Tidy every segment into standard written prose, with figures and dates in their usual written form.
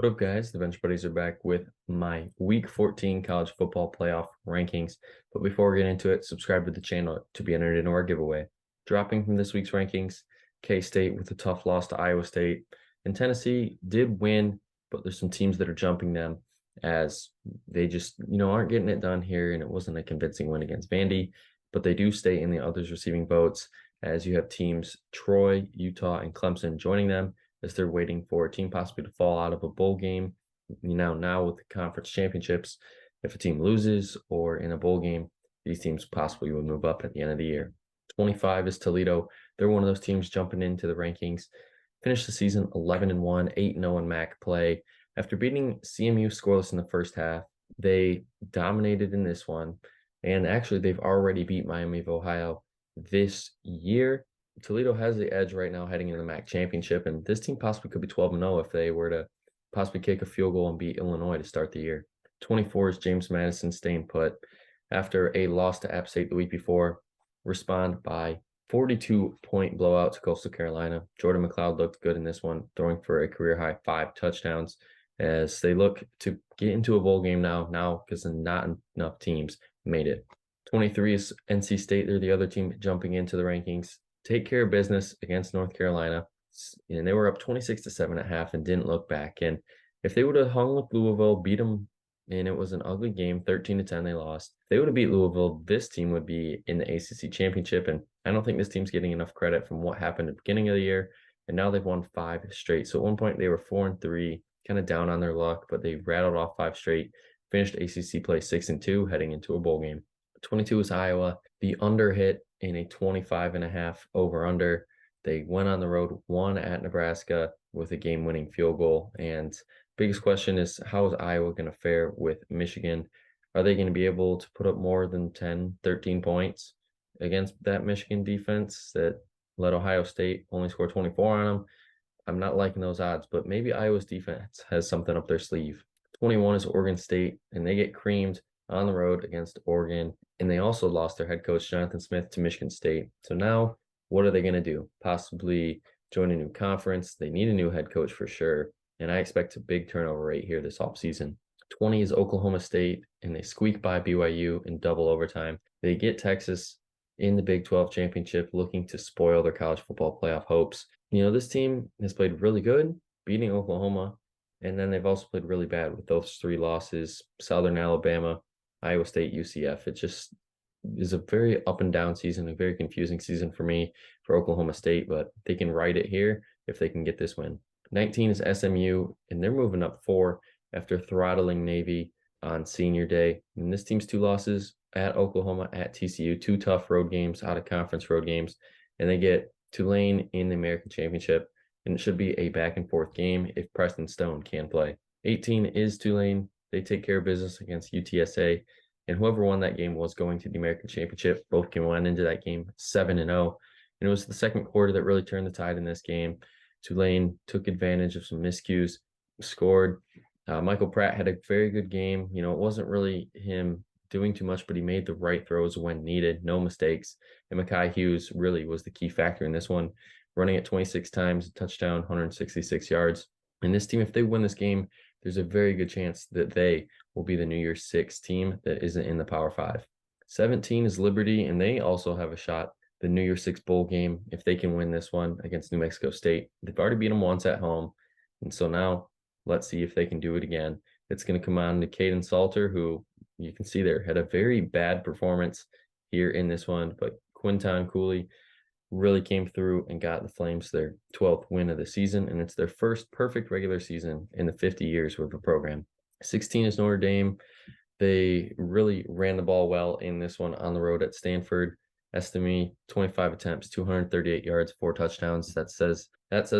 What up, guys? The Bench Buddies are back with my Week 14 college football playoff rankings. But before we get into it, subscribe to the channel to be entered into our giveaway. Dropping from this week's rankings, K-State with a tough loss to Iowa State. And Tennessee did win, but there's some teams that are jumping them as they just, aren't getting it done here. And it wasn't a convincing win against Vandy, but they do stay in the others receiving votes as you have teams Troy, Utah, and Clemson joining them as they're waiting for a team possibly to fall out of a bowl game. Now with the conference championships, if a team loses or in a bowl game, these teams possibly will move up at the end of the year. 25 is Toledo. They're one of those teams jumping into the rankings. Finished the season 11-1, 8-0 in MAC play. After beating CMU scoreless in the first half, they dominated in this one. And actually, they've already beat Miami of Ohio this year. Toledo has the edge right now heading into the MAC championship, and this team possibly could be 12-0 if they were to possibly kick a field goal and beat Illinois to start the year. 24 is James Madison staying put after a loss to App State the week before. Respond by 42-point blowout to Coastal Carolina. Jordan McLeod looked good in this one, throwing for a career-high 5 touchdowns as they look to get into a bowl game now because not enough teams made it. 23 is NC State. They're the other team jumping into the rankings. Take care of business against North Carolina. And they were up 26-7 at half and didn't look back. And if they would have hung with Louisville, beat them, and it was an ugly game, 13-10, they lost. If they would have beat Louisville, this team would be in the ACC championship. And I don't think this team's getting enough credit from what happened at the beginning of the year. And now they've won 5 straight. So at one point they were 4-3, kind of down on their luck, but they rattled off 5 straight, finished ACC play 6-2, heading into a bowl game. 22 is Iowa. The under hit in a 25.5 over-under. They went on the road, won at Nebraska with a game-winning field goal. And biggest question is, how is Iowa going to fare with Michigan? Are they going to be able to put up more than 10, 13 points against that Michigan defense that let Ohio State only score 24 on them? I'm not liking those odds, but maybe Iowa's defense has something up their sleeve. 21 is Oregon State, and they get creamed on the road against Oregon. And they also lost their head coach, Jonathan Smith, to Michigan State. So now what are they going to do? Possibly join a new conference. They need a new head coach for sure. And I expect a big turnover rate here this offseason. 20 is Oklahoma State, and they squeak by BYU in double overtime. They get Texas in the Big 12 championship, looking to spoil their college football playoff hopes. This team has played really good, beating Oklahoma. And then they've also played really bad with those 3 losses, Southern Alabama, Iowa State, UCF. It just is a very up and down season, a very confusing season for me for Oklahoma State, but they can ride it here if they can get this win. 19 is SMU, and they're moving up 4 after throttling Navy on senior day. And this team's 2 losses at Oklahoma, at TCU, 2 tough road games, out of conference road games, and they get Tulane in the American Championship, and it should be a back and forth game if Preston Stone can play. 18 is Tulane. They take care of business against UTSA, and whoever won that game was going to the American Championship. Both can went into that game 7-0, and it was the second quarter that really turned the tide in this game. Tulane took advantage of some miscues, scored. Michael Pratt had a very good game. It wasn't really him doing too much, but he made the right throws when needed, no mistakes. And Mekhi Hughes really was the key factor in this one, running it 26 times, touchdown, 166 yards. And this team, if they win this game, there's a very good chance that they will be the New Year's 6 team that isn't in the Power 5. 17 is Liberty, and they also have a shot, the New Year's 6 bowl game, if they can win this one against New Mexico State. They've already beat them once at home, and so now let's see if they can do it again. It's going to come on to Caden Salter, who you can see there had a very bad performance here in this one, but Quinton Cooley really came through and got the Flames their 12th win of the season, and it's their first perfect regular season in the 50 years with the program. 16 is Notre Dame. They really ran the ball well in this one on the road at Stanford. Estime, 25 attempts, 238 yards, 4 touchdowns. That says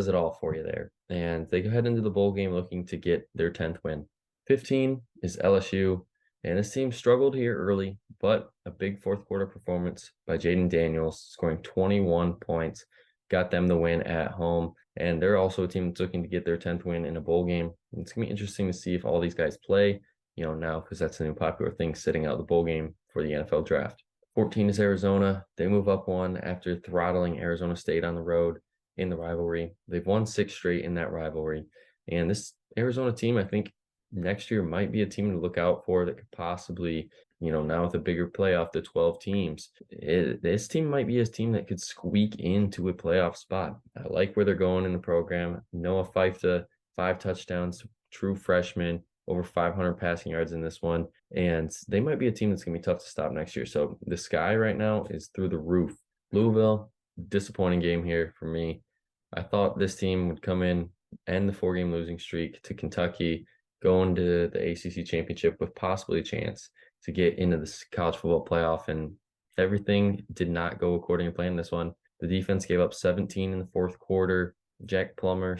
it all for you there. And they head into the bowl game looking to get their 10th win. 15 is LSU. And this team struggled here early, but a big fourth quarter performance by Jaden Daniels, scoring 21 points, got them the win at home. And they're also a team that's looking to get their 10th win in a bowl game. And it's going to be interesting to see if all these guys play, now, because that's a new popular thing, sitting out the bowl game for the NFL draft. 14 is Arizona. They move up 1 after throttling Arizona State on the road in the rivalry. They've won 6 straight in that rivalry. And this Arizona team, I think next year might be a team to look out for that could possibly, now with a bigger playoff, the 12 teams, this team might be a team that could squeak into a playoff spot. I like where they're going in the program. Noah Fife to 5 touchdowns, true freshman, over 500 passing yards in this one. And they might be a team that's going to be tough to stop next year. So the sky right now is through the roof. Louisville, disappointing game here for me. I thought this team would come in, end the 4-game losing streak to Kentucky, go into the ACC championship with possibly a chance to get into the college football playoff. And everything did not go according to plan in this one. The defense gave up 17 in the fourth quarter. Jack Plummer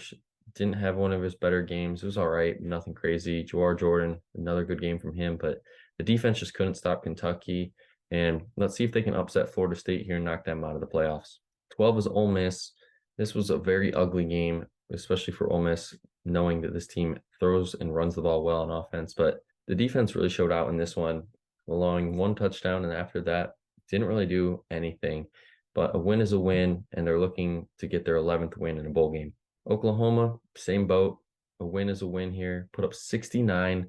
didn't have one of his better games. It was all right, nothing crazy. Jawhar Jordan, another good game from him, but the defense just couldn't stop Kentucky. And let's see if they can upset Florida State here and knock them out of the playoffs. 12 is Ole Miss. This was a very ugly game, especially for Ole Miss, knowing that this team throws and runs the ball well on offense. But the defense really showed out in this one, allowing 1 touchdown, and after that, didn't really do anything. But a win is a win, and they're looking to get their 11th win in a bowl game. Oklahoma, same boat. A win is a win here. Put up 69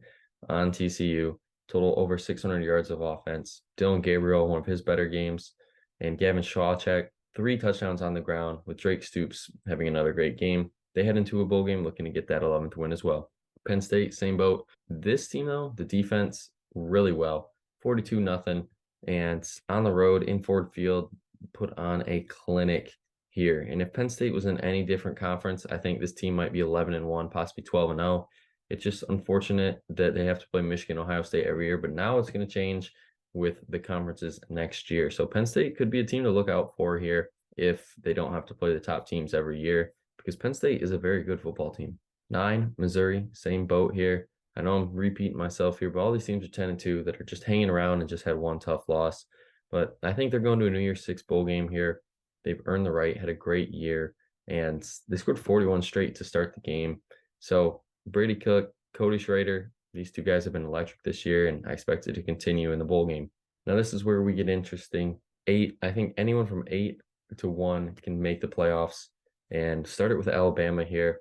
on TCU. Total over 600 yards of offense. Dylan Gabriel, one of his better games. And Gavin Sawchuk, 3 touchdowns on the ground, with Drake Stoops having another great game. They head into a bowl game looking to get that 11th win as well. Penn State, same boat. This team, though, the defense, really well. 42-0. And on the road in Ford Field, put on a clinic here. And if Penn State was in any different conference, I think this team might be 11-1, possibly 12-0. It's just unfortunate that they have to play Michigan, Ohio State every year, but now it's going to change with the conferences next year. So Penn State could be a team to look out for here if they don't have to play the top teams every year, because Penn State is a very good football team. 9, Missouri, same boat here. I know I'm repeating myself here, but all these teams are 10-2 that are just hanging around and just had one tough loss. But I think they're going to a New Year's 6 bowl game here. They've earned the right, had a great year, and they scored 41 straight to start the game. So Brady Cook, Cody Schrader, these 2 guys have been electric this year, and I expect it to continue in the bowl game. Now, this is where we get interesting. 8, I think anyone from 8-1 can make the playoffs, and start it with Alabama here.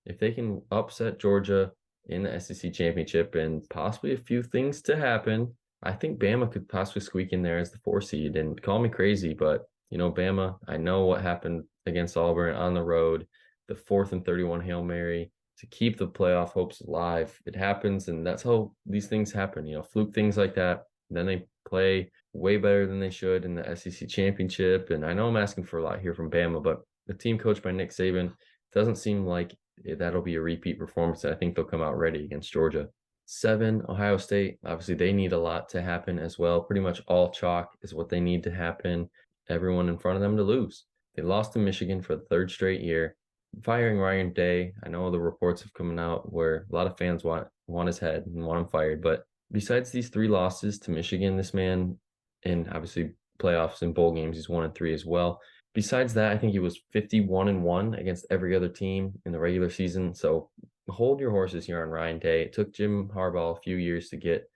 If they can upset Georgia in the SEC championship and possibly a few things to happen, I think Bama could possibly squeak in there as the 4 seed. And call me crazy, but Bama, I know what happened against Auburn on the road, the 4th and 31 Hail Mary to keep the playoff hopes alive. It happens, and that's how these things happen, fluke things like that. And then they play way better than they should in the SEC championship. And I know I'm asking for a lot here from Bama, but the team coached by Nick Saban doesn't seem like that'll be a repeat performance. I think they'll come out ready against Georgia. 7, Ohio State. Obviously, they need a lot to happen as well. Pretty much all chalk is what they need to happen. Everyone in front of them to lose. They lost to Michigan for the 3rd straight year. Firing Ryan Day, I know the reports have come out where a lot of fans want his head and want him fired. But besides these 3 losses to Michigan, this man, and obviously playoffs and bowl games, he's 1-3 as well. Besides that, I think he was 51-1 against every other team in the regular season. So hold your horses here on Ryan Day. It took Jim Harbaugh a few years to get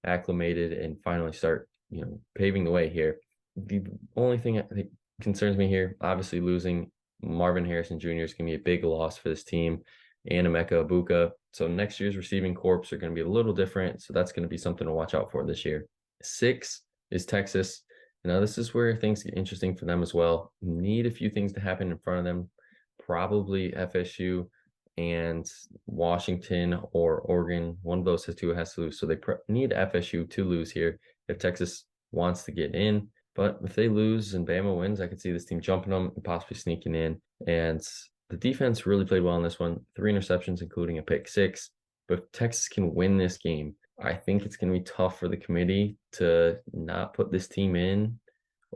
acclimated and finally start, paving the way here. The only thing I think concerns me here, obviously losing Marvin Harrison Jr. is going to be a big loss for this team, and Emeka Egbuka. So next year's receiving corps are going to be a little different. So that's going to be something to watch out for this year. 6 is Texas. Now, this is where things get interesting for them as well. Need a few things to happen in front of them. Probably FSU and Washington or Oregon. One of those has to lose. So they need FSU to lose here if Texas wants to get in. But if they lose and Bama wins, I could see this team jumping them and possibly sneaking in. And the defense really played well in this one. 3 interceptions, including a pick 6. But if Texas can win this game, I think it's going to be tough for the committee to not put this team in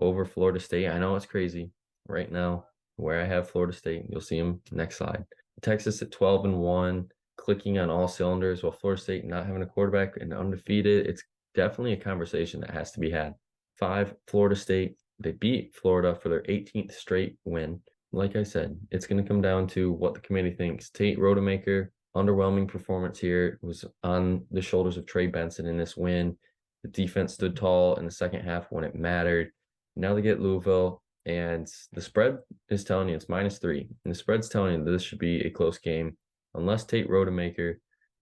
over Florida State. I know it's crazy right now where I have Florida State. You'll see them next slide. Texas at 12-1, clicking on all cylinders, while Florida State not having a quarterback and undefeated. It's definitely a conversation that has to be had. 5, Florida State. They beat Florida for their 18th straight win. Like I said, it's going to come down to what the committee thinks. Tate Rodemaker, underwhelming performance here, was on the shoulders of Trey Benson in this win. The defense stood tall in the second half when it mattered. Now they get Louisville, and the spread is telling you it's -3. And the spread's telling you that this should be a close game. unless Tate Rodemaker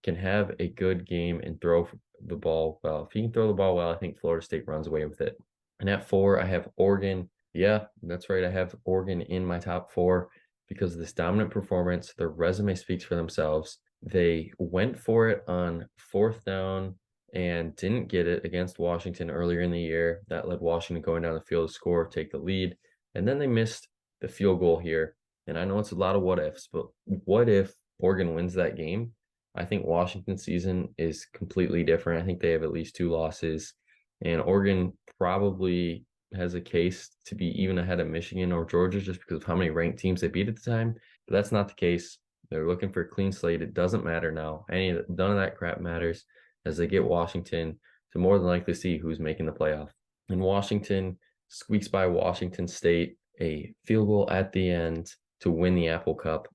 can have a good game and throw the ball well. If he can throw the ball well, I think Florida State runs away with it. And at 4, I have Oregon. Yeah, that's right. I have Oregon in my top 4 because of this dominant performance. Their resume speaks for themselves. They went for it on 4th down and didn't get it against Washington earlier in the year. That led Washington going down the field to score, take the lead. And then they missed the field goal here. And I know it's a lot of what ifs, but what if Oregon wins that game? I think Washington's season is completely different. I think they have at least 2 losses, and Oregon probably has a case to be even ahead of Michigan or Georgia just because of how many ranked teams they beat at the time. But that's not the case. They're looking for a clean slate. It doesn't matter now. None of that crap matters as they get Washington to more than likely see who's making the playoff. And Washington squeaks by Washington State, a field goal at the end to win the Apple Cup.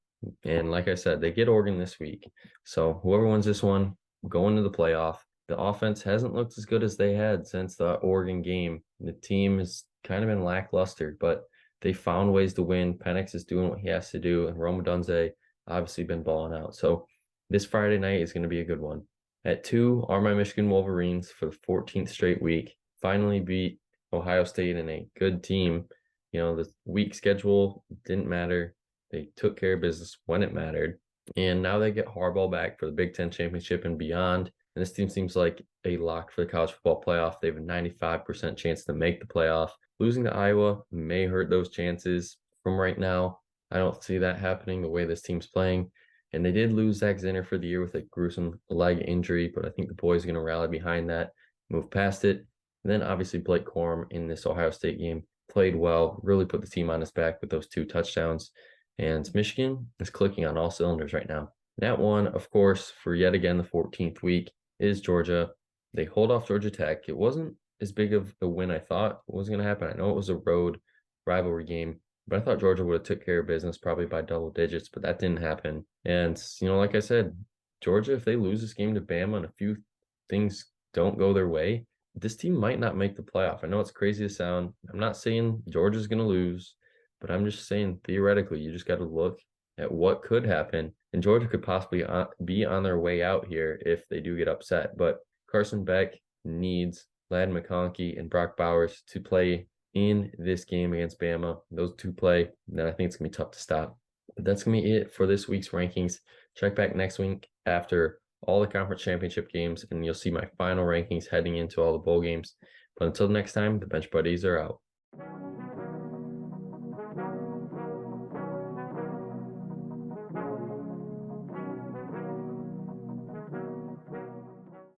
And like I said, they get Oregon this week. So whoever wins this one, going to the playoff. The offense hasn't looked as good as they had since the Oregon game. The team has kind of been lackluster, but they found ways to win. Penix is doing what he has to do, and Rome Odunze obviously been balling out. So this Friday night is going to be a good one. At 2 are my Michigan Wolverines for the 14th straight week. Finally beat Ohio State in a good team. You know, the week schedule didn't matter. They took care of business when it mattered. And now they get Harbaugh back for the Big Ten championship and beyond. And this team seems like a lock for the college football playoff. They have a 95% chance to make the playoff. Losing to Iowa may hurt those chances from right now. I don't see that happening the way this team's playing. And they did lose Zach Zinner for the year with a gruesome leg injury, but I think the boys are going to rally behind that, move past it. And then obviously Blake Corum in this Ohio State game played well, really put the team on his back with those 2 touchdowns. And Michigan is clicking on all cylinders right now. That one, of course, for yet again the 14th week is Georgia. They hold off Georgia Tech. It wasn't as big of a win I thought was going to happen. I know it was a road rivalry game, but I thought Georgia would have took care of business probably by double digits, but that didn't happen. And, like I said, Georgia, if they lose this game to Bama and a few things don't go their way, this team might not make the playoff. I know it's crazy to sound. I'm not saying Georgia's going to lose, but I'm just saying theoretically, you just got to look at what could happen. And Georgia could possibly be on their way out here if they do get upset. But Carson Beck needs Ladd McConkey and Brock Bowers to play in this game against Bama. Those 2 play, then I think it's going to be tough to stop. But that's going to be it for this week's rankings. Check back next week after all the conference championship games, and you'll see my final rankings heading into all the bowl games. But until next time, the Bench Buddies are out.